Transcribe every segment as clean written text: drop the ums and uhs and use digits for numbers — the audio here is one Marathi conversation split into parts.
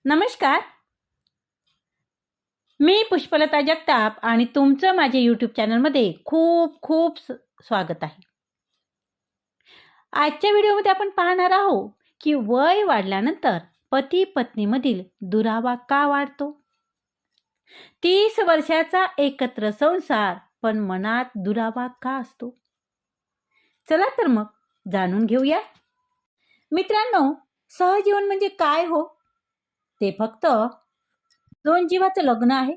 नमस्कार. मी पुष्पलता जगताप आणि तुमचं माझ्या यूट्यूब चॅनलमध्ये खूप खूप स्वागत आहे. आजच्या व्हिडिओमध्ये आपण पाहणार आहोत की वय वाढल्यानंतर पती पत्नीमधील दुरावा का वाढतो. 30 वर्षाचा एकत्र संसार पण मनात दुरावा का असतो. चला तर मग जाणून घेऊया. मित्रांनो, सहजीवन म्हणजे काय हो? ते फक्त दोन जीवाचं लग्न आहे.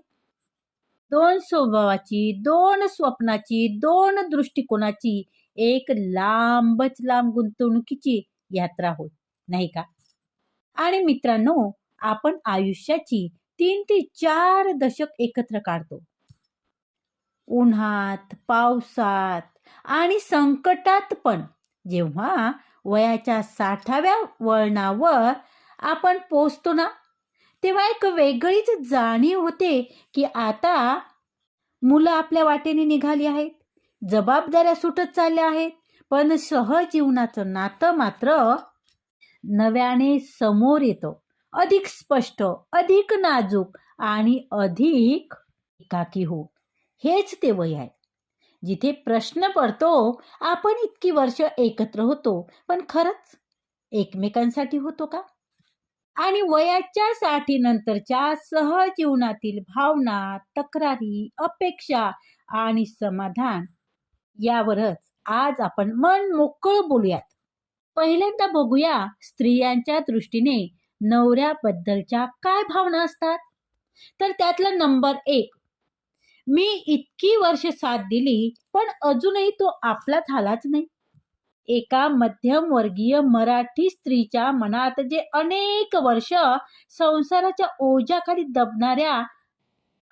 दोन स्वभावाची, दोन स्वप्नाची, दोन दृष्टिकोनाची एक लांबच लांब गुंतवणुकीची यात्रा होत नाही का. आणि मित्रांनो, आपण आयुष्याची 3 ते 4 दशक एकत्र काढतो. उन्हात, पावसात आणि संकटात पण. जेव्हा वयाच्या 60व्या वळणावर आपण पोचतो ना, तेव्हा एक वेगळीच जाणीव होते की आता मुलं आपल्या वाटेने निघाली आहेत, जबाबदाऱ्या सुटत चालल्या आहेत, पण सहजीवनाचं नातं मात्र नव्याने समोर येतं. अधिक स्पष्ट, अधिक नाजूक आणि अधिक एकाकी हो. हेच ते वय आहे जिथे प्रश्न पडतो, आपण इतकी वर्ष एकत्र होतो पण खरंच एकमेकांसाठी होतो का. आणि वयाच्या 60 नंतरच्या सहजीवनातील भावना, तक्रारी, अपेक्षा आणि समाधान यावरच आज आपण मन मोकळं बोलूयात. पहिल्यांदा बघूया स्त्रियांच्या दृष्टीने नवऱ्याबद्दलच्या काय भावना असतात. तर त्यातला नंबर 1, मी इतकी वर्ष साथ दिली पण अजूनही तो आपलाच हालाच नाही. एका मध्यमवर्गीय मराठी स्त्रीच्या मनात जे अनेक वर्ष संसाराच्या ओझ्याखाली दबणाऱ्या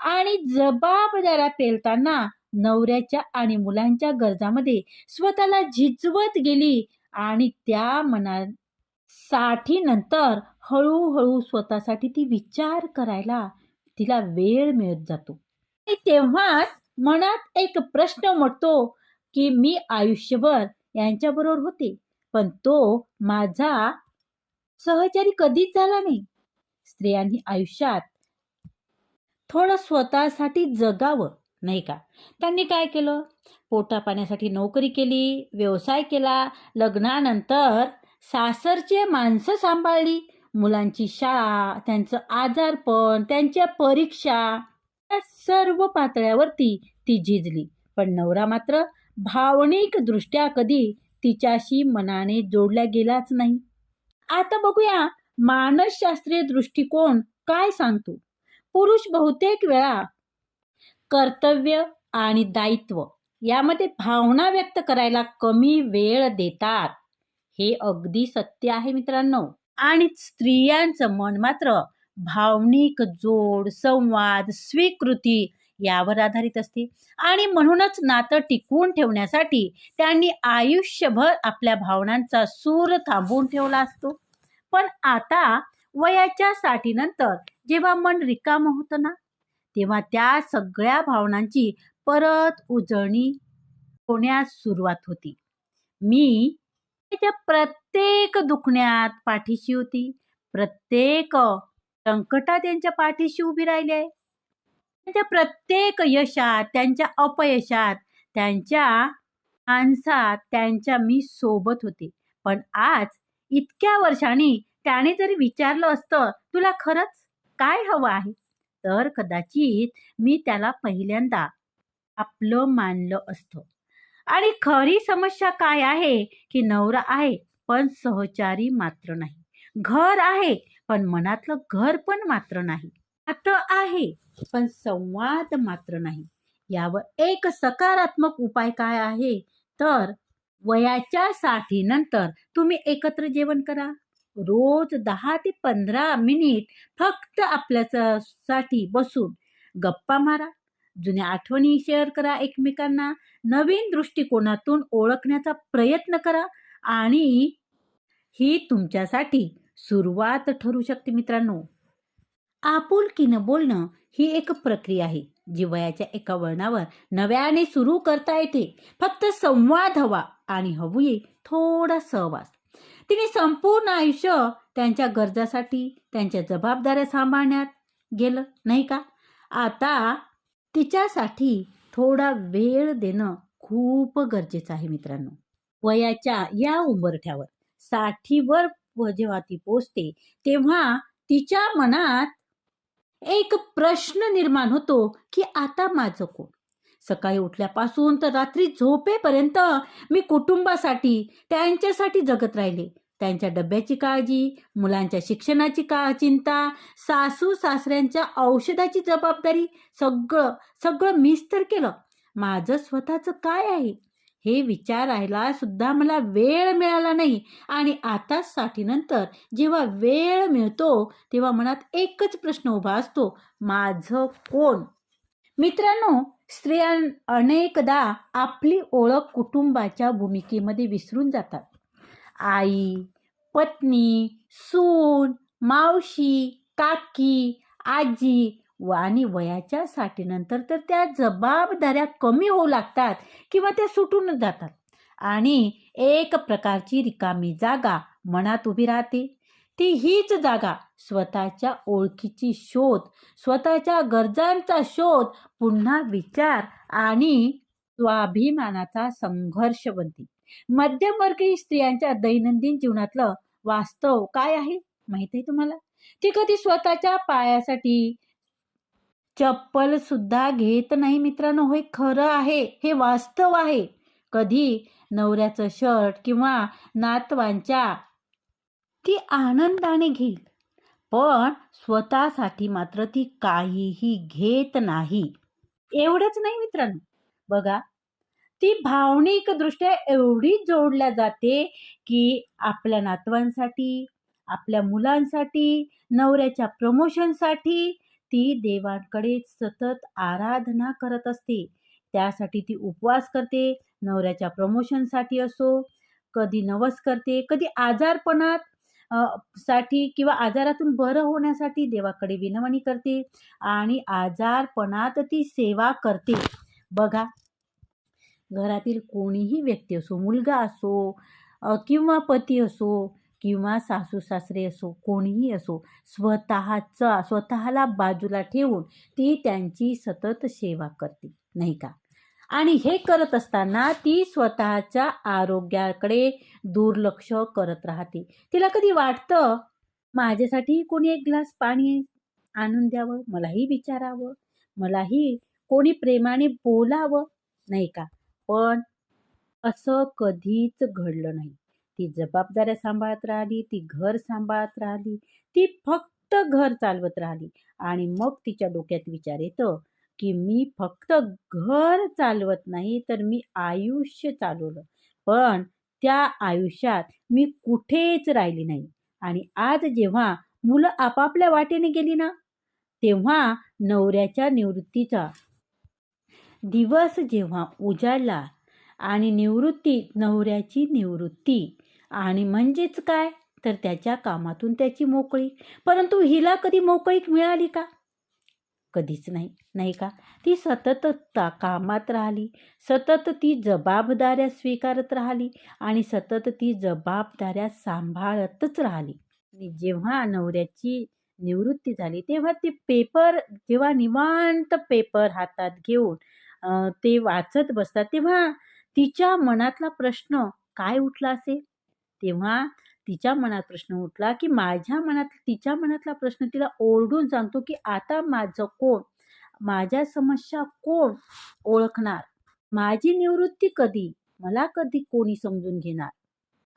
आणि जबाबदाऱ्या पेलताना नवऱ्याच्या आणि मुलांच्या गरजामध्ये स्वतःला झिजवत गेली आणि त्या मनात 60 नंतर हळूहळू स्वतःसाठी ती विचार करायला तिला वेळ मिळत जातो. आणि तेव्हाच मनात एक प्रश्न उमटतो की मी आयुष्यभर यांच्याबरोबर होते पण तो माझा सहचारी कधीच झाला नाही. स्त्रियांनी आयुष्यात थोडं स्वतःसाठी जगावं नाही का. त्यांनी काय केलं, पोटापाण्यासाठी नोकरी केली, व्यवसाय केला, लग्नानंतर सासरचे माणसं सांभाळली, मुलांची शाळा, त्यांचं आजारपण, त्यांच्या परीक्षा, या सर्व पातळ्यावरती ती झिजली. पण नवरा मात्र भावनिक दृष्ट्या कधी तिच्याशी मनाने जोडल्या गेलाच नाही. आता बघूया मानसशास्त्रीय दृष्टिकोन काय सांगतो. पुरुष बहुतेक वेळा कर्तव्य आणि दायित्व यामध्ये भावना व्यक्त करायला कमी वेळ देतात. हे अगदी सत्य आहे मित्रांनो. आणि स्त्रियांचं मन मात्र भावनिक जोड, संवाद, स्वीकृती यावर आधारित असते. आणि म्हणूनच नातं टिकवून ठेवण्यासाठी त्यांनी आयुष्यभर आपल्या भावनांचा सूर थांबवून ठेवला असतो. पण आता वयाच्या 60 नंतर जेव्हा मन रिकामं होतं ना, तेव्हा त्या सगळ्या भावनांची परत उजळणी होण्यास सुरुवात होती. मी त्याच्या प्रत्येक दुखण्यात पाठीशी होती, प्रत्येक संकटात त्यांच्या पाठीशी उभी राहिली आहे. त्यांच्या प्रत्येक यशात, त्यांच्या अपयशात, त्यांच्या माणसात त्यांच्या मी सोबत होते. पण आज इतक्या वर्षांनी त्याने जरी विचारलं असतं, तुला खरंच काय हवं आहे, तर कदाचित मी त्याला पहिल्यांदा आपलं मानलं असतं. आणि खरी समस्या काय आहे की नवरा आहे पण सहचारी मात्र नाही. घर आहे पण मनातलं घर पण मात्र नाही. नातं आहे पण संवाद मात्र नाही. यावर एक सकारात्मक उपाय काय आहे, तर वयाच्या 60 नंतर तुम्ही एकत्र जेवण करा. रोज 10 ते 15 मिनिट फक्त आपल्यासाठी बसून गप्पा मारा. जुन्या आठवणी शेअर करा एकमेकांना. नवीन दृष्टिकोनातून ओळखण्याचा प्रयत्न करा. आणि ही तुमच्यासाठी सुरुवात ठरू शकते मित्रांनो. आपुलकीनं बोलणं ही एक प्रक्रिया आहे जी वयाच्या एका वळणावर नव्याने सुरू करता येते. फक्त संवाद हवा आणि हवी थोडा सहवास. तिने संपूर्ण आयुष्य त्यांच्या गरजासाठी त्यांच्या जबाबदाऱ्या सांभाळण्यात गेलं, नाही का? आता तिच्यासाठी थोडा वेळ देणं खूप गरजेचं आहे मित्रांनो. वयाच्या या उंबरठ्यावर 60वर जेव्हा ती पोचते, तेव्हा तिच्या मनात एक प्रश्न निर्माण होतो की आता माझं कोण? सकाळी उठल्यापासून तर रात्री झोपेपर्यंत मी कुटुंबासाठी, त्यांच्यासाठी जगत राहिले. त्यांच्या डब्याची काळजी, मुलांच्या शिक्षणाची चिंता, सासू-सासऱ्यांच्या औषधाची जबाबदारी, सगळं सगळं मीच तर केलं. माझं स्वतःचं काय आहे? हे विचारायला सुद्धा मला वेळ मिळाला नाही. आणि आता 60नंतर जेव्हा वेळ मिळतो, तेव्हा मनात एकच प्रश्न उभा असतो, माझं कोण? मित्रांनो, स्त्रिया अनेकदा आपली ओळख कुटुंबाच्या भूमिकेमध्ये विसरून जातात. आई, पत्नी, सून, मावशी, काकी, आजी आणि वयाच्या 60नंतर तर त्या जबाबदाऱ्या कमी होऊ लागतात किंवा त्या सुटून जातात आणि एक प्रकारची रिकामी जागा मनात उभी राहते. हीच जागा स्वतःच्या ओळखीची शोध, स्वतःच्या गरजांचा शोध, पुन्हा विचार आणि स्वाभिमानाचा संघर्ष बनते. मध्यमवर्गीय स्त्रियांच्या दैनंदिन जीवनातलं वास्तव काय आहे माहित आहे तुम्हाला? ती कधी स्वतःच्या पायासाठी चप्पल सुद्धा घेत नाही मित्रांनो. हे खरं आहे, हे वास्तव आहे. कधी नवऱ्याचं शर्ट किंवा नातवांच्या ती आनंदाने घेईल, पण स्वतःसाठी मात्र ती काहीही घेत नाही. एवढंच नाही मित्रांनो, बघा, ती भावनिकदृष्ट्या एवढी जोडल्या जाते की आपल्या नातवांसाठी, आपल्या मुलांसाठी, नवऱ्याच्या प्रमोशनसाठी ती देवाकडे सतत आराधना करत असते. त्यासाठी ती उपवास करते. नवऱ्याच्या प्रमोशनसाठी असो, कधी नवस करते, कधी आजारपणात साठी किंवा आजारातून बरं होण्यासाठी देवाकडे विनवणी करते आणि आजारपणात ती सेवा करते. बघा, घरातील कोणीही व्यक्ती असो, मुलगा असो किंवा पती असो किंवा सासू सासरे असो, कोणीही असो, स्वतःला बाजूला ठेवून ती त्यांची सतत सेवा करते, नाही का? आणि हे करत असताना ती स्वतःच्या आरोग्याकडे दुर्लक्ष करत राहते. तिला कधी वाटतं, माझ्यासाठी कोणी एक ग्लास पाणी आणून द्यावं, मलाही विचारावं, मलाही कोणी प्रेमाने बोलावं, नाही का? पण असं कधीच घडलं नाही. ती जबाबदाऱ्या सांभाळत राहिली, ती घर सांभाळत राहिली, ती फक्त घर चालवत राहिली. आणि मग तिच्या डोक्यात विचार येतो की मी फक्त घर चालवत नाही, तर मी आयुष्य चालवलं, पण त्या आयुष्यात मी कुठेच राहिली नाही. आणि आज जेव्हा मुलं आपापल्या वाटेने गेली ना, तेव्हा नवऱ्याच्या निवृत्तीचा दिवस जेव्हा उजाडला आणि नवऱ्याची निवृत्ती आणि म्हणजेच काय, तर त्याच्या कामातून त्याची मोकळीक. परंतु हिला कधी मोकळीक मिळाली का? कधीच नाही, नाही का? ती सतत कामात राहिली, सतत ती जबाबदाऱ्या स्वीकारत राहिली आणि सतत ती जबाबदाऱ्या सांभाळतच राहिली. आणि जेव्हा नवऱ्याची निवृत्ती झाली, तेव्हा ती जेव्हा निवांत पेपर हातात घेऊन ते वाचत बसतात, तेव्हा तिच्या मनातला प्रश्न काय उठला असेल? तेव्हा तिच्या मनात प्रश्न उठला की तिच्या मनातला प्रश्न तिला ओरडून सांगतो की आता माझं कोण? माझ्या समस्या कोण ओळखणार? माझी निवृत्ती कधी? मला कधी कोणी समजून घेणार?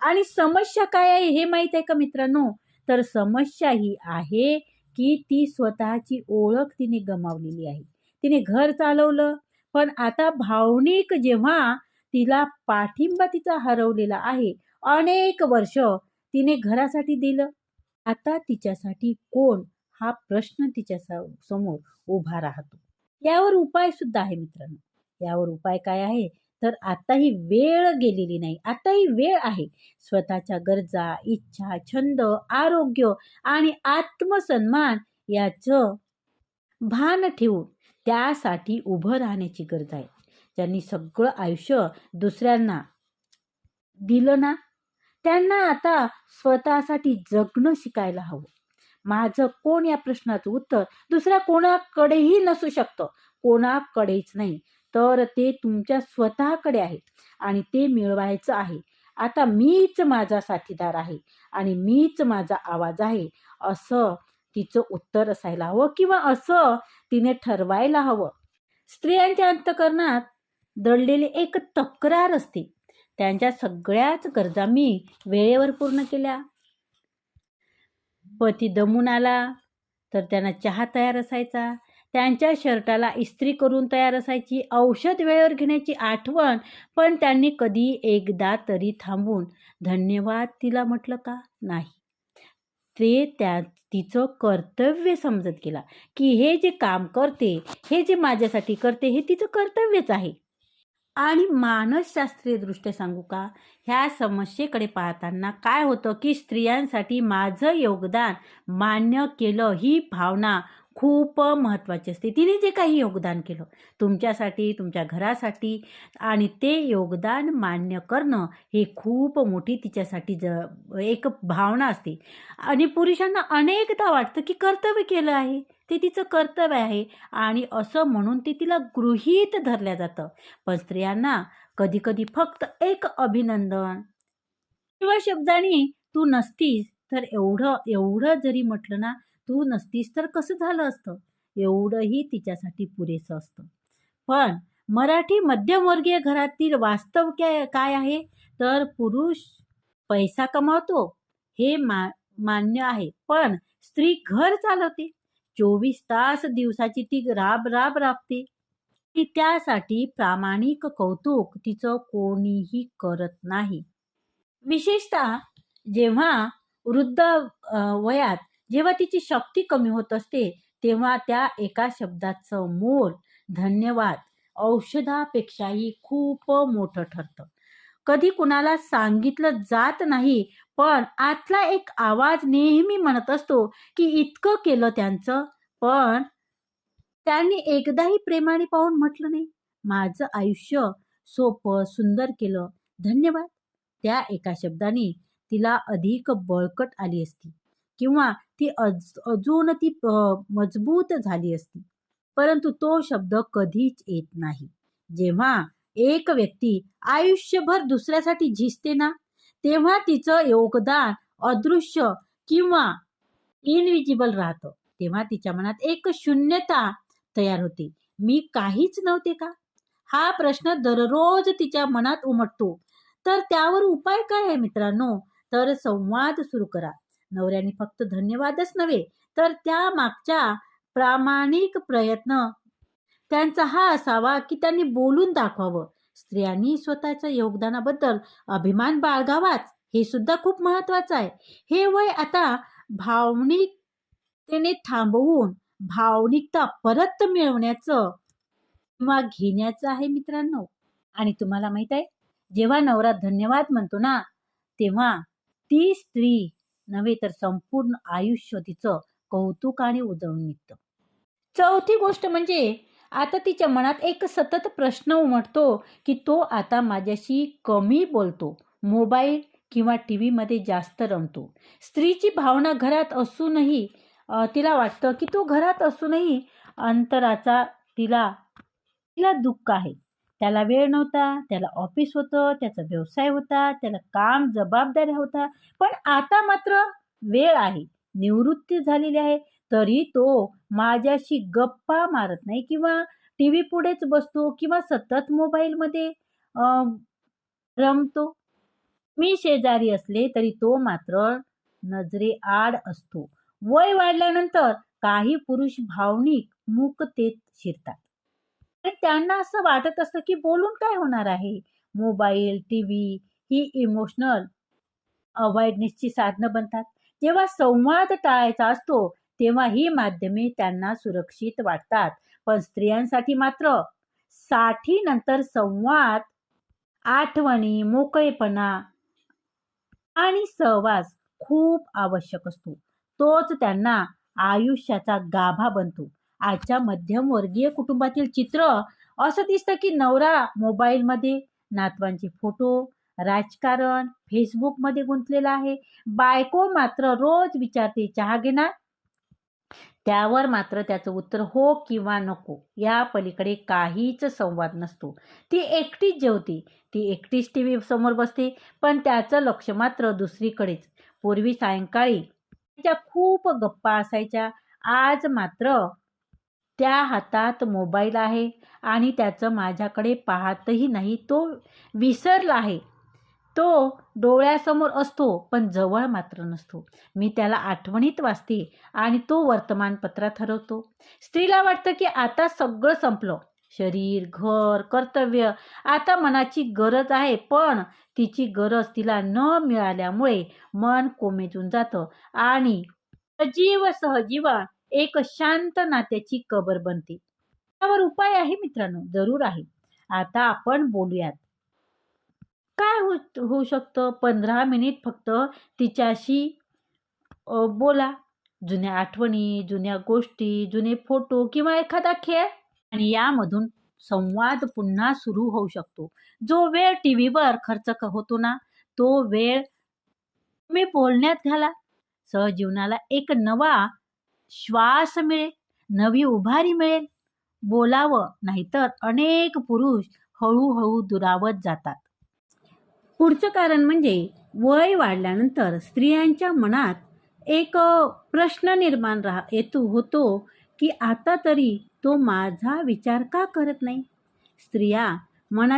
आणि समस्या काय आहे हे माहित आहे का मित्रांनो? तर समस्या ही आहे की ती स्वतःची ओळख तिने गमावलेली आहे. तिने घर चालवलं, पण आता भावनिक जेव्हा तिला पाठिंबा तिचा हरवलेला आहे, अनेक वर्ष तिने घरासाठी दिलं, आता तिच्यासाठी कोण हा प्रश्न तिच्या समोर उभा राहतो. यावर उपाय सुद्धा आहे मित्रांनो. यावर उपाय काय आहे, तर आता ही वेळ गेलेली नाही, आता ही वेळ आहे स्वतःच्या गरजा, इच्छा, छंद, आरोग्य आणि आत्मसन्मान याचं भान ठेवून त्यासाठी उभं राहण्याची गरज आहे. ज्यांनी सगळं आयुष्य दुसऱ्यांना दिलं ना, त्यांना आता स्वतःसाठी जगणं शिकायला हवं. माझं कोण या प्रश्नाचं उत्तर दुसऱ्या कोणाकडेही नसू शकतं, कोणाकडेच नाही. तर ते तुमच्या स्वतःकडे आहे आणि ते मिळवायचं आहे. आता मीच माझा साथीदार आहे आणि मीच माझा आवाज आहे, असं तिचं उत्तर असायला हवं किंवा असं तिने ठरवायला हवं. स्त्रियांच्या अंतःकरणात दडलेली एक तक्रार असते. त्यांच्या सगळ्याच गरजा मी वेळेवर पूर्ण केल्या. पती दमून आला तर त्यांना चहा तयार असायचा. त्यांच्या शर्टाला इस्त्री करून तयार असायची. औषध वेळेवर घेण्याची आठवण पण त्यांनी कधी एकदा तरी थांबून धन्यवाद तिला म्हटलं का? नाही. ते तिचं कर्तव्य समजत गेला की हे जे काम करते, हे जे माझ्यासाठी करते, हे तिचं कर्तव्यच आहे. आणि मानसशास्त्रीय दृष्ट्या सांगू का, ह्या समस्येकडे पाहताना काय होतं की स्त्रियांसाठी माझं योगदान मान्य केलं ही भावना खूप महत्त्वाची असते. तिने जे काही योगदान केलं तुमच्यासाठी, तुमच्या घरासाठी, आणि ते योगदान मान्य करणं हे खूप मोठी तिच्यासाठी एक भावना असते. आणि पुरुषांना अनेकदा वाटतं की कर्तव्य केलं आहे, ते तिचं कर्तव्य आहे आणि असं म्हणून ते तिला गृहीत धरल्या जातं. पण स्त्रियांना कधीकधी फक्त एक अभिनंदन किंवा शब्दाने तू नसतीस तर एवढं जरी म्हटलं ना, तू नसतीस तर कसं झालं असतं, एवढंही तिच्यासाठी पुरेसं असतं. पण मराठी मध्यमवर्गीय घरातील वास्तव काय आहे, तर पुरुष पैसा कमावतो हे मान्य आहे, पण स्त्री घर चालवते. 24 तास दिवसाची ती राबते. ती त्यासाठी प्रामाणिक कौतुक तिचं कोणीही करत नाही. विशेषतः जेव्हा वृद्ध वयात जेव्हा तिची शक्ती कमी होत असते, तेव्हा त्या एका शब्दाचं मोल धन्यवाद औषधापेक्षाही खूप मोठं ठरतं. कधी कुणाला सांगितलं जात नाही, पण आतला एक आवाज नेहमी म्हणत असतो की इतकं केलं त्यांचं, पण त्यांनी एकदाही प्रेमाने पाहून म्हटलं नाही, माझं आयुष्य सोपं सुंदर केलं, धन्यवाद. त्या एका शब्दाने तिला अधिक बळकट आली असती किंवा ती अजून ती मजबूत झाली असती. परंतु तो शब्द कधीच येत नाही. जेव्हा एक व्यक्ती आयुष्यभर दुसऱ्यासाठी झिजते ना, तेव्हा तिचं योगदान अदृश्य किंवा इनविजिबल राहतं. तेव्हा तिच्या मनात एक शून्यता तयार होते. मी काहीच नव्हते का? हा प्रश्न दररोज तिच्या मनात उमटतो. तर त्यावर उपाय काय आहे मित्रांनो? तर संवाद सुरू करा. नवऱ्याने फक्त धन्यवादच नव्हे, तर त्या मागच्या प्रामाणिक प्रयत्न त्यांचा हा असावा की त्यांनी बोलून दाखवावं. स्त्रियांनी स्वतःच्या योगदानाबद्दल अभिमान बाळगावाच, हे सुद्धा खूप महत्वाचं आहे. हे वय आता भावनिकतेने थांबवून भावनिकता परत मिळवण्याचं किंवा घेण्याचं आहे मित्रांनो. आणि तुम्हाला माहित आहे, जेव्हा नवरा धन्यवाद म्हणतो ना, तेव्हा ती स्त्री नव्हे तर संपूर्ण आयुष्य तिचं कौतुकाने उजळून निघतं. चौथी गोष्ट म्हणजे आता तिच्या मनात एक सतत प्रश्न उमटतो की तो आता माझ्याशी कमी बोलतो, मोबाईल किंवा टी व्हीमध्ये जास्त रमतो. स्त्रीची भावना घरात असूनही तिला वाटतं की तो घरात असूनही अंतराचा तिला तिला दुःख आहे. त्याला वेळ नव्हता, त्याला ऑफिस होतं, त्याचा व्यवसाय होता, त्याला काम जबाबदाऱ्या होता. पण आता मात्र वेळ आहे, निवृत्ती झालेली आहे, तरी तो माझ्याशी गप्पा मारत नाही किंवा टी व्ही पुढेच बसतो किंवा सतत मोबाईलमध्ये रमतो. मी शेजारी असले तरी तो मात्र नजरेआड असतो. वय वाढल्यानंतर काही पुरुष भावनिक मूकतेत शिरतात आणि त्यांना असं वाटत असतं की बोलून काय होणार आहे. मोबाईल, टी व्ही ही इमोशनल अवॉइडनेसची साधनं बनतात. जेव्हा संवाद टाळायचा असतो तेव्हा ही माध्यमे त्यांना सुरक्षित वाटतात. पण स्त्रियांसाठी मात्र नंतर संवाद, आठवणी, मोकळेपणा आणि सहवास खूप आवश्यक असतो. तोच त्यांना आयुष्याचा गाभा बनतो. आजच्या मध्यमवर्गीय कुटुंबातील चित्र असं दिसतं की नवरा मोबाईलमध्ये नातवांचे फोटो, राजकारण, फेसबुकमध्ये गुंतलेला आहे. बायको मात्र रोज विचारते, चहा घेणार? त्यावर मात्र त्याचं उत्तर हो किंवा नको, या पलीकडे काहीच संवाद नसतो. ती एकटीच जेवते, ती एकटीच टी व्ही समोर बसते, पण त्याचं लक्ष मात्र दुसरीकडेच. पूर्वी सायंकाळी त्या खूप गप्पा असायच्या, आज मात्र त्या हातात मोबाईल आहे आणि त्याचं माझ्याकडे पाहतही नाही. तो विसरला आहे. तो डोळ्यासमोर असतो पण जवळ मात्र नसतो. मी त्याला आठवणीत वाचते आणि तो वर्तमानपत्रात हरवतो. स्त्रीला वाटतं की आता सगळं संपलं. शरीर, घर, कर्तव्य, आता मनाची गरज आहे, पण तिची गरज तिला न मिळाल्यामुळे मन कोमेजून जातं आणि सजीव सहजीवन एक शांत नात्याची कबर बनते. त्यावर उपाय आहे मित्रांनो, जरूर आहे. आता आपण बोलूयात. काय होऊ शकतं? 15 मिनिट फक्त तिच्याशी बोला. जुन्या आठवणी, जुन्या गोष्टी, जुने फोटो किंवा एखादा खेळ, आणि यामधून संवाद पुन्हा सुरू होऊ शकतो. जो वेळ टीव्हीवर खर्च होतो ना, तो वेळ तुम्ही बोलण्यात घाला. सहजीवनाला एक नवा श्वास मिळेल, नवी उभारी मिळेल. बोलावं, नाहीतर अनेक पुरुष हळूहळू दुरावत जातात. पुढचं कारण म्हणजे वय वाढल्यानंतर स्त्रियांच्या मनात एक प्रश्न निर्माण होतो की आता तरी तो माझा विचार का करत नाही. स्त्रियाच्या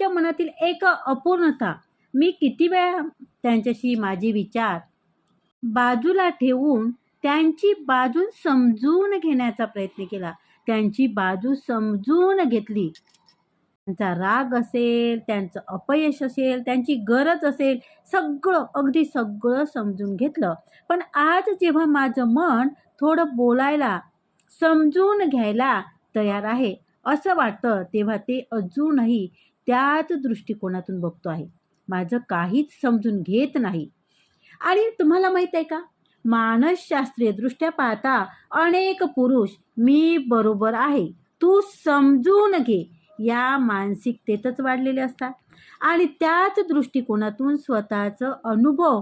मनातील एक अपूर्णता. मी किती वेळा त्यांच्याशी माझे विचार बाजूला ठेवून त्यांची बाजू समजून घेण्याचा प्रयत्न केला, त्यांची बाजू समजून घेतली. त्यांचा राग असेल, त्यांचं अपयश असेल, त्यांची गरज असेल, अगदी सगळं समजून घेतलं. पण आज जेव्हा माझं मन थोडं बोलायला, समजून घ्यायला तयार आहे असं वाटतं, तेव्हा ते अजूनही त्याच दृष्टिकोनातून बघतो आहे. माझं काहीच समजून घेत नाही. आणि तुम्हाला माहीत आहे का, मानसशास्त्रीय दृष्ट्या पाहता अनेक पुरुष मी बरोबर आहे, तू समजून घे, या मानसिकतेतच वाढलेले असतात आणि त्याच दृष्टिकोनातून स्वतःचं अनुभव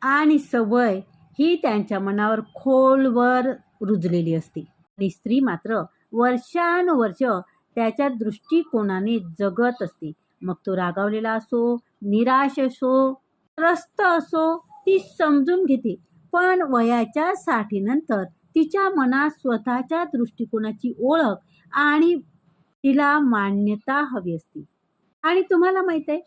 आणि सवय ही त्यांच्या मनावर खोलवर रुजलेली असते. आणि स्त्री मात्र वर्षानुवर्ष त्याच्या दृष्टिकोनाने जगत असते. मग तो रागावलेला असो, निराश असो, त्रस्त असो, ती समजून घेते. पण वयाच्या 60 नंतर तिच्या मनात स्वतःच्या दृष्टिकोनाची ओळख आणि तिला मान्यता हवी असते. आणि तुम्हाला माहित आहे,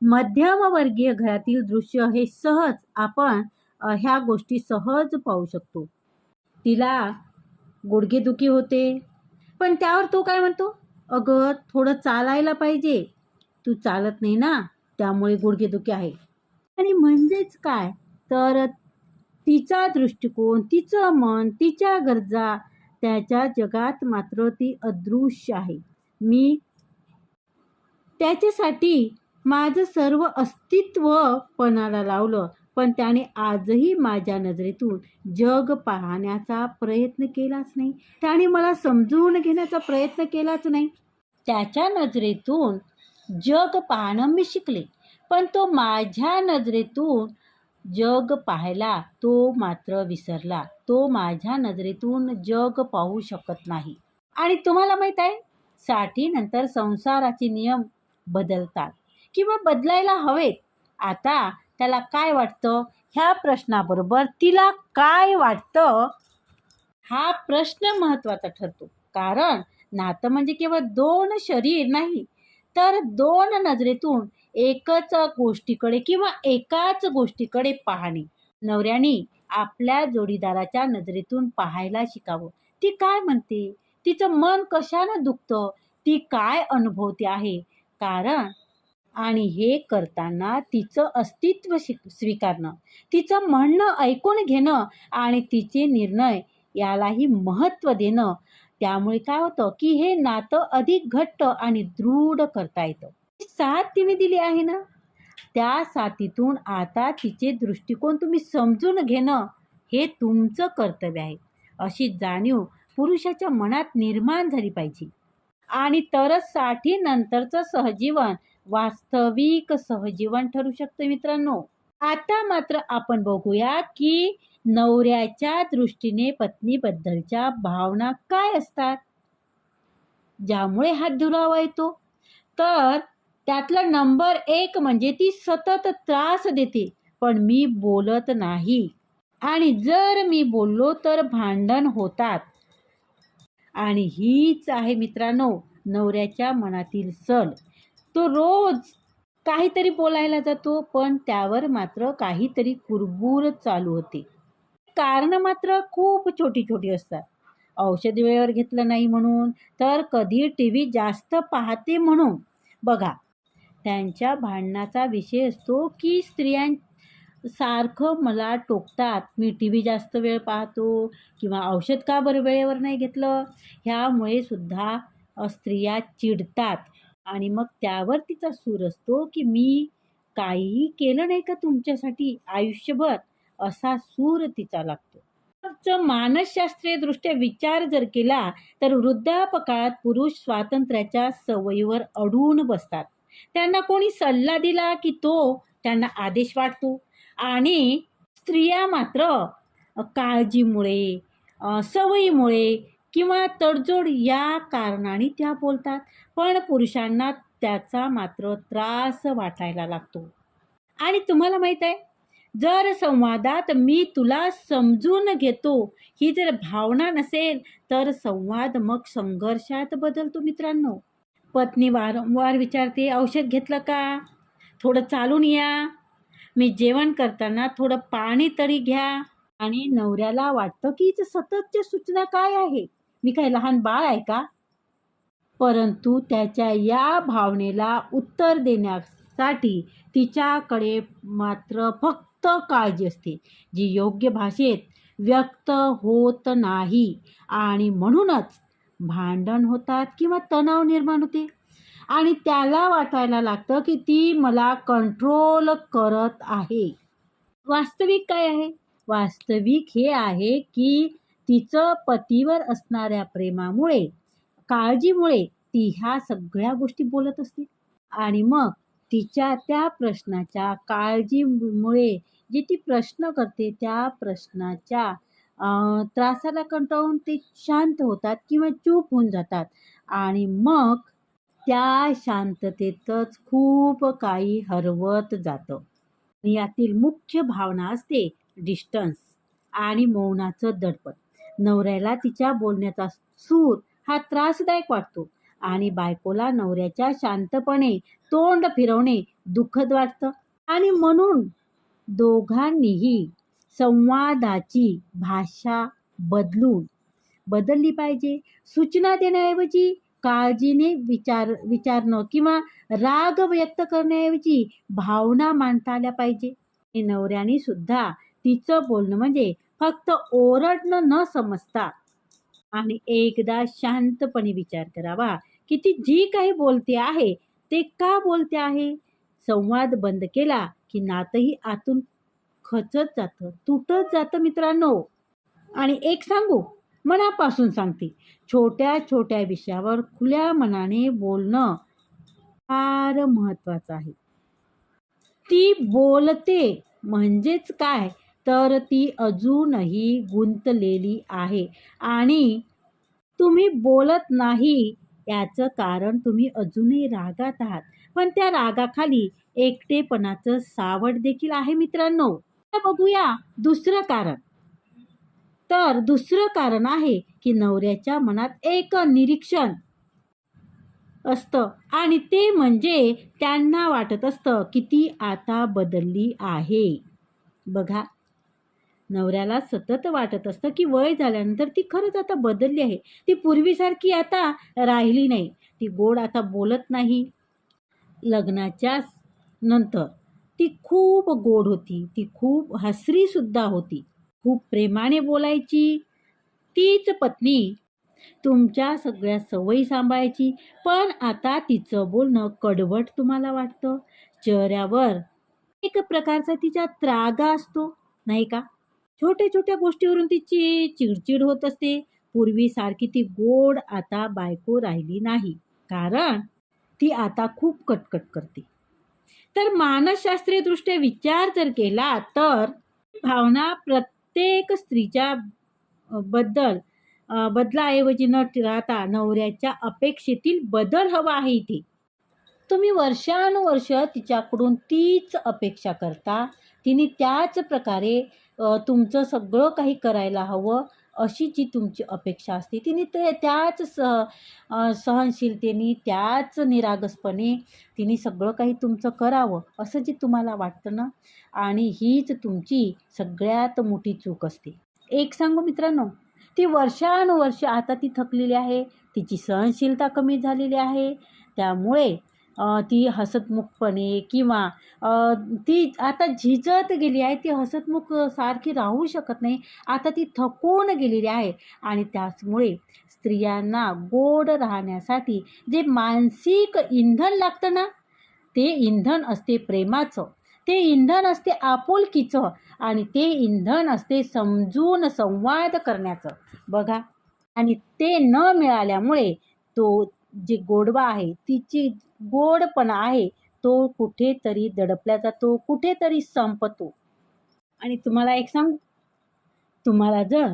मध्यमवर्गीय घरातील दृश्य हे सहज आपण ह्या गोष्टी सहज पाहू शकतो. तिला गुडघेदुखी होते, पण त्यावर तो काय म्हणतो, अगं थोडं चालायला पाहिजे, तू चालत नाही ना, त्यामुळे गुडघेदुखी आहे. आणि म्हणजेच काय, तर तिचा दृष्टिकोन, तिचं मन, तिच्या गरजा, त्याच्या जगात मात्र ती अदृश्य आहे. मी त्याच्यासाठी माझं सर्व अस्तित्व पणाला लावलं, पण त्याने आजही माझ्या नजरेतून जग पाहण्याचा प्रयत्न केलाच नाही. त्याने मला समजून घेण्याचा प्रयत्न केलाच नाही. त्याच्या नजरेतून जग पाहणं मी शिकले, पण तो माझ्या नजरेतून जग पाहायला तो मात्र विसरला. तो माझ्या नजरेतून जग पाहू शकत नाही. आणि तुम्हाला माहीत आहे, 60 नंतर संसाराचे नियम बदलतात किंवा बदलायला हवेत. आता त्याला काय वाटतं, ह्या प्रश्नाबरोबर तिला काय वाटतं हा प्रश्न महत्त्वाचा ठरतो. कारण नातं म्हणजे केवळ 2 शरीर नाही, तर 2 नजरेतून एकच गोष्टीकडे किंवा एकाच गोष्टीकडे पाहणे. नवऱ्याने आपल्या जोडीदाराच्या नजरेतून पाहायला शिकावं. ती काय म्हणते, तिचं मन कशानं दुखतं, ती काय अनुभवते आहे. कारण आणि हे करताना तिचं अस्तित्व स्वीकारणं, तिचं म्हणणं ऐकून घेणं आणि तिचे निर्णय यालाही महत्त्व देणं. त्यामुळे काय होतं की हे नातं अधिक घट्ट आणि दृढ करता येतं. साथ तिने दिली आहे ना, त्या साथीतून आता तिचे दृष्टिकोन तुम्ही समजून घेणं हे तुमचं कर्तव्य आहे. अशी जाणीव पुरुषाच्या मनात निर्माण झाली पाहिजे. आणि तरच 60 नंतरचं सहजीवन वास्तविक सहजीवन ठरू शकतं मित्रांनो. आता मात्र आपण बघूया की नवऱ्याच्या दृष्टीने पत्नीबद्दलच्या भावना काय असतात, ज्यामुळे हा दुरावा येतो. तर त्यातला नंबर 1 म्हणजे ती सतत त्रास देते, पण मी बोलत नाही. आणि जर मी बोललो तर भांडण होतात. आणि हीच आहे मित्रांनो नवऱ्याच्या मनातील सल. तो रोज काहीतरी बोलायला जातो, पण त्यावर मात्र काहीतरी कुरबूर चालू होते. कारण मात्र खूप छोटी छोटी असतात. औषध वेळेवर घेतलं नाही म्हणून, तर कधी टीव्ही जास्त पाहते म्हणून. बघा, त्यांच्या भांडणाचा विषय असतो की सारखं मला टोकतात, मी टीव्ही जास्त वेळ पाहतो किंवा औषध का बरं वेळेवर नाही घेतलं. ह्यामुळे सुद्धा स्त्रिया चिडतात आणि मग त्यावर तिचा सूर असतो की मी काहीही केलं नाही का तुमच्यासाठी आयुष्यभर, असा सूर तिचा लागतो. मानसशास्त्रीय दृष्ट्या विचार जर केला तर वृद्धापकाळात पुरुष स्वातंत्र्याच्या सवयीवर अडून बसतात. त्यांना कोणी सल्ला दिला की तो त्यांना आदेश वाटतो. आणि स्त्रिया मात्र काळजीमुळे, सवयीमुळे किंवा तडजोड या कारणाने त्या बोलतात. पण पुरुषांना त्याचा मात्र त्रास वाटायला लागतो. आणि तुम्हाला माहीत आहे, जर संवादात मी तुला समजून घेतो ही जर भावना नसेल, तर संवाद मग संघर्षात बदलतो मित्रांनो. पत्नी वारंवार विचारते, औषध घेतलं का? थोडं चालून या. मी जेवण करताना थोडं पाणी तरी घ्या. आणि नवऱ्याला वाटतं की हिचं सततच्या सूचना काय आहे, मी काय लहान बाळ आहे का? परंतु त्याच्या या भावनेला उत्तर देण्यासाठी तिच्याकडे मात्र फक्त काळजी असते, जी योग्य भाषेत व्यक्त होत नाही. आणि म्हणूनच भांडण होतात किंवा तणाव निर्माण होते. आणि त्याला वाटायला लागतं की ती मला कंट्रोल करत आहे. वास्तविक काय आहे? वास्तविक हे आहे की तिचं पतीवर असणाऱ्या प्रेमामुळे, काळजीमुळे ती ह्या सगळ्या गोष्टी बोलत असते. आणि मग तिच्या त्या प्रश्नाच्या काळजीमुळे जे ती प्रश्न करते त्या प्रश्नाच्या त्रासाला कंटाळून ते शांत होतात किंवा चूप होऊन जातात. आणि मग त्या शांततेतच खूप काही हरवत जातं. यातील मुख्य भावना असते डिस्टन्स आणि मौनाचं दडपण. नवऱ्याला तिच्या बोलण्याचा सूर हा त्रासदायक वाटतो आणि बायकोला नवऱ्याच्या शांतपणे तोंड फिरवणे दुःखद वाटतं. आणि म्हणून दोघांनीही संवादाची भाषा बदलली पाहिजे. सूचना देण्याऐवजी काळजीने विचारणं किंवा राग व्यक्त करण्याऐवजी भावना मांडता आल्या पाहिजे. नवऱ्याने सुद्धा तिचं बोलणं म्हणजे फक्त ओरडणं न समजता आणि एकदा शांतपणे विचार करावा की ती जी काही बोलते आहे ते का बोलते आहे. संवाद बंद केला की नातंही आतून खचत जातं, तुटत जातं मित्रांनो. आणि एक सांगू, मनापासून सांगते, छोट्या छोट्या विषयावर खुल्या मनाने बोलणं फार महत्वाचं आहे. ती बोलते म्हणजेच काय, तर ती अजूनही गुंतलेली आहे. आणि तुम्ही बोलत नाही याचं कारण तुम्ही अजूनही रागात आहात. पण त्या रागाखाली एकटेपणाचं सावट देखील आहे मित्रांनो. आता बघूया दुसरं कारण. तर दुसरं कारण आहे की नवऱ्याच्या मनात एक निरीक्षण असतं आणि ते म्हणजे त्यांना वाटत असतं की ती आता बदलली आहे. बघा, नवऱ्याला सतत वाटत असतं की वय झाल्यानंतर ती खरंच आता बदलली आहे. ती पूर्वीसारखी आता राहिली नाही. ती गोड आता बोलत नाही. लग्नाच्या नंतर ती खूप गोड होती, ती खूप हसरीसुद्धा होती, खूप प्रेमाने बोलायची. तीच पत्नी तुमच्या सगळ्या सवयी सांभाळायची. पण आता तिचं बोलणं कडवट तुम्हाला वाटतं. चेहऱ्यावर एक प्रकारचा तिचा त्रागा असतो, नाही का? छोट्या छोट्या गोष्टीवरून तिची चिडचिड होत असते. पूर्वीसारखी ती गोड आता बायको राहिली नाही. कारण ती आता खूप कटकट करते. तर मानसशास्त्रीय दृष्ट्या विचार जर केला तर भावना प्रत्येक स्त्रीच्या बदलाऐवजी न राहता नवऱ्याच्या अपेक्षेतील बदल हवा आहे इथे. तुम्ही वर्षानुवर्ष तिच्याकडून तीच अपेक्षा करता. तिने त्याच प्रकारे तुमचं सगळं काही करायला हवं अशी जी तुमची अपेक्षा असते तिने त्याच सहनशीलतेने त्याच निरागसपणे तिने सगळं काही तुमचं करावं असं जे तुम्हाला वाटतं ना, आणि हीच तुमची सगळ्यात मोठी चूक असते. एक सांगू मित्रांनो, ती वर्षानुवर्ष आता ती थकलेली आहे, तिची सहनशीलता कमी झालेली आहे. त्यामुळे ती हसतमुखपणे किंवा ती आता झिजत गेली आहे. ती हसतमुख सारखी राहू शकत नाही. आता ती थकून गेलेली आहे आणि त्याचमुळे स्त्रियांना गोड राहण्यासाठी जे मानसिक इंधन लागतं ना, ते इंधन असते प्रेमाचं, ते इंधन असते आपुलकीचं आणि ते इंधन असते समजून संवाद करण्याचं. बघा, आणि ते न मिळाल्यामुळे तो जे गोडवा आहे, तिची गोडपणा आहे, तो कुठेतरी दडपला जातो, कुठेतरी संपतो. आणि तुम्हाला एक सांगू, तुम्हाला जर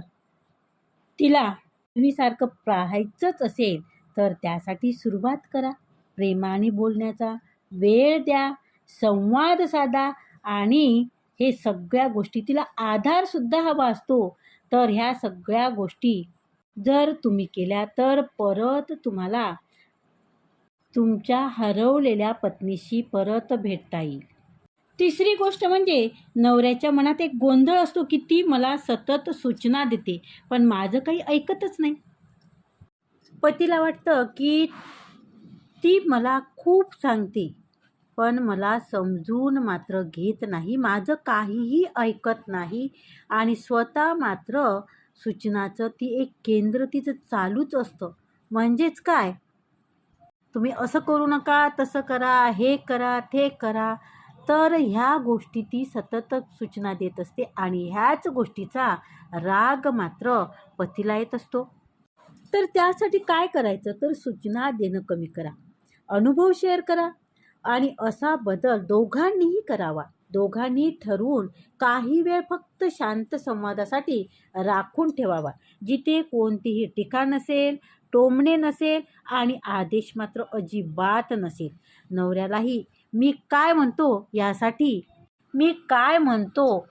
तिला पूर्वीसारखं पाहायचंच असेल तर त्यासाठी सुरुवात करा. प्रेमाने बोलण्याचा, वेळ द्या, संवाद साधा आणि हे सगळ्या गोष्टी तिला आधारसुद्धा हवा असतो. तर ह्या सगळ्या गोष्टी जर तुम्ही केल्या तर परत तुम्हाला तुमच्या हरवलेल्या पत्नीशी परत भेटता येईल. तिसरी गोष्ट म्हणजे नवऱ्याच्या मनात एक गोंधळ असतो की ती मला सतत सूचना देते पण माझं काही ऐकतच नाही. पतीला वाटतं की ती मला खूप सांगते पण मला समजून मात्र घेत नाही, माझं काहीही ऐकत नाही आणि स्वतः मात्र सूचनाचं ती एक केंद्र तिचं चालूच असतं. म्हणजेच काय, तुम्ही असं करू नका, तसं करा, हे करा, ते करा. तर ह्या गोष्टी ती सतत सूचना देत असते आणि ह्याच गोष्टीचा राग मात्र पतीला येत असतो. तर त्यासाठी काय करायचं, तर सूचना देणं कमी करा, अनुभव शेअर करा आणि असा बदल दोघांनीही करावा. दोघांनी ठरवून काही वेळ फक्त शांत संवादासाठी राखून ठेवावा, जिथे कोणतीही टीका नसेल, टोमणे नसेल आणि आदेश मात्र अजिबात नसेल. नवऱ्यालाही मी काय म्हणतो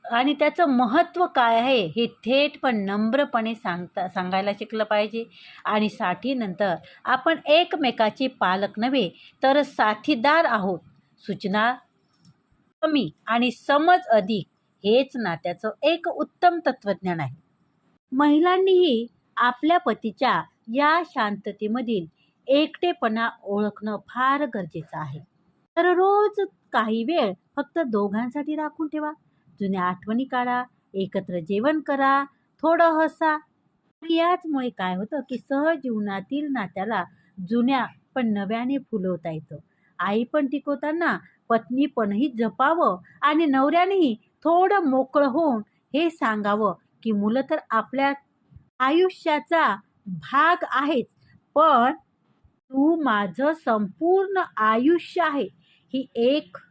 आणि त्याचं महत्त्व काय आहे हे थेट पण नम्रपणे सांगायला शिकलं पाहिजे. आणि साठीनंतर आपण एकमेकाचे पालक नव्हे तर साथीदार आहोत. सूचना कमी आणि समज अधिक हेच नात्याचं एक उत्तम तत्वज्ञान आहे. महिलांनीही आपल्या पतीच्या या शांततेमधील एकटेपणा ओळखणं फार गरजेचं आहे. तर रोज काही वेळ फक्त दोघांसाठी राखून ठेवा. जुन्या आठवणी काढा, एकत्र जेवण करा, थोडं हसा. आणि याचमुळे काय होतं की सहजीवनातील नात्याला जुन्या पण नव्याने फुलवता येतं. आई पण टिकवताना पत्नी पणही जपावं आणि नवऱ्यानेही थोडं मोकळं होऊन हे सांगावं की मुलं तर आपल्या आयुष्याचा भाग आहेच, पण तू माझं संपूर्ण आयुष्य आहे. ही एकमेकांना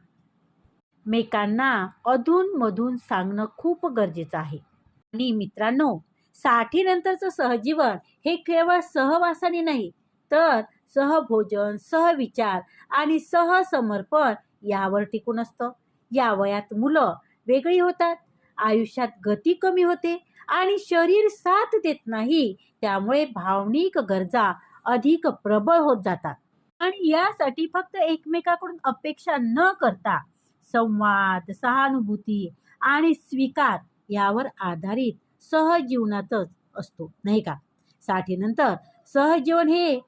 अधूनमधून सांगणं खूप गरजेचं आहे. आणि मित्रांनो, साठीनंतरचं सहजीवन हे केवळ सहवासाने नाही तर सहभोजन, सहविचार आणि सहसमर्पण यावर टिकून असतं. या वयात मुलं वेगळी होतात, आयुष्यात गती कमी होते आणि शरीर साथ देत नाही. त्यामुळे भावनिक गरजा अधिक प्रबळ होत जातात. आणि यासाठी फक्त एकमेकाकडून अपेक्षा न करता संवाद, सहानुभूती आणि स्वीकार यावर आधारित सहजीवनातच असतो, नाही का? साठीनंतर सहजीवन हे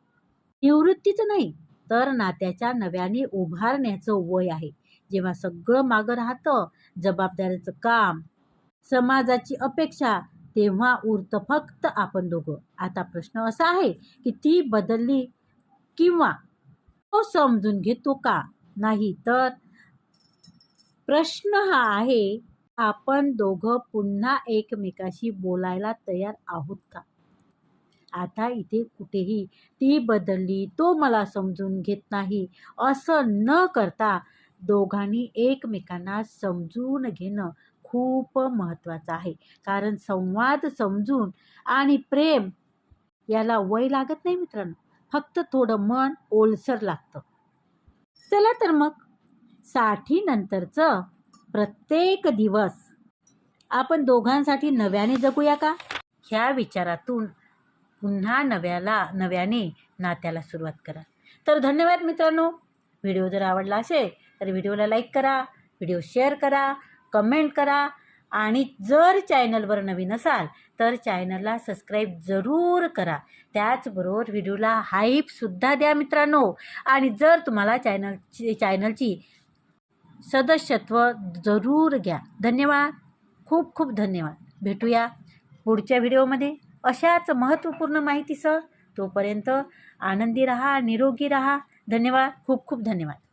निवृत्तीचं नाही तर नात्याच्या नव्याने उभारण्याचं वय आहे. जेव्हा सगळं मागं राहतं, जबाबदारीचं काम, समाजाची अपेक्षा, तेव्हा उरतं फक्त आपण दोघं. आता प्रश्न असा आहे की ती बदलली किंवा तो समजून घेतो का? नाही तर प्रश्न हा आहे, आपण दोघं पुन्हा एकमेकाशी बोलायला तयार आहोत का? आता इथे कुठेही ती बदलली, तो मला समजून घेत नाही, असं न करता दोघांनी एकमेकांना समजून घेणं खूप महत्त्वाचं आहे. कारण संवाद, समजून आणि प्रेम याला वय लागत नाही मित्रांनो. फक्त थोडं मन ओलसर लागतं. चला तर मग साठीनंतरचं प्रत्येक दिवस आपण दोघांसाठी नव्याने जगूया का? ह्या विचारातून पुन्हा नव्याने नात्याला सुरुवात करा. तर धन्यवाद मित्रांनो. व्हिडिओ जर आवडला असेल तर व्हिडिओला लाईक करा, व्हिडिओ शेअर करा, कमेंट करा आणि जर चॅनलवर नवीन असाल तर चॅनलला सबस्क्राईब जरूर करा. त्याचबरोबर व्हिडिओला हाईपसुद्धा द्या मित्रांनो. आणि जर तुम्हाला चॅनलची सदस्यत्व जरूर घ्या. धन्यवाद. खूप खूप धन्यवाद. भेटूया पुढच्या व्हिडिओमध्ये अशाच महत्त्वपूर्ण माहितीसह. तोपर्यंत आनंदी राहा, निरोगी राहा. धन्यवाद. खूप खूप धन्यवाद.